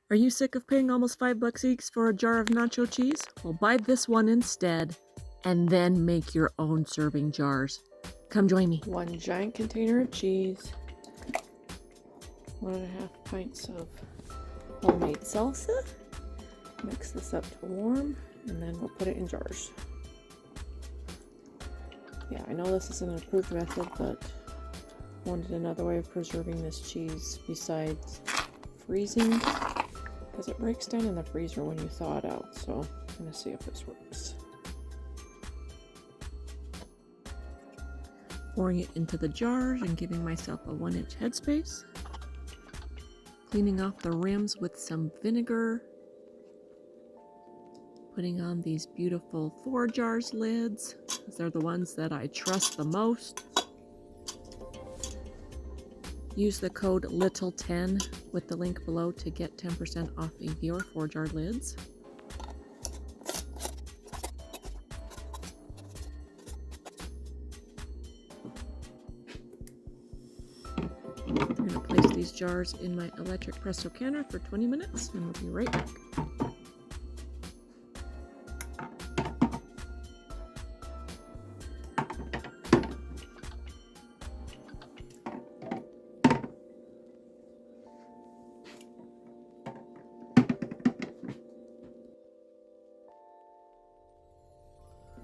Are you sick of paying almost $5 each for a jar of nacho cheese? Well, buy this one instead, and then make your own serving jars. Come join me. 1 giant container of cheese, 1.5 pints of homemade salsa. Mix this up to warm, and then we'll put it in jars. Yeah, I know this is an improved method, but wanted another way of preserving this cheese besides freezing, because it breaks down in the freezer when you thaw it out. So I'm gonna see if this works. Pouring it into the jars and giving myself a 1-inch headspace. Cleaning off the rims with some vinegar. Putting on these beautiful 4 jars lids, because they're the ones that I trust the most. Use the code LITTLE10 with the link below to get 10% off of your 4 jar lids. I'm going to place these jars in my electric presso canner for 20 minutes and we'll be right back.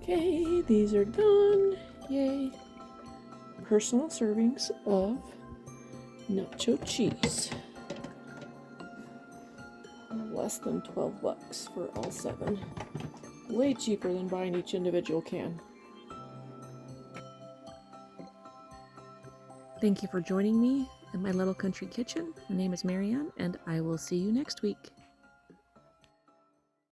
Okay, these are done. Yay. Personal servings of nacho cheese. Less than $12 for all 7. Way cheaper than buying each individual can. Thank you for joining me in my little country kitchen. My name is Marianne, and I will see you next week.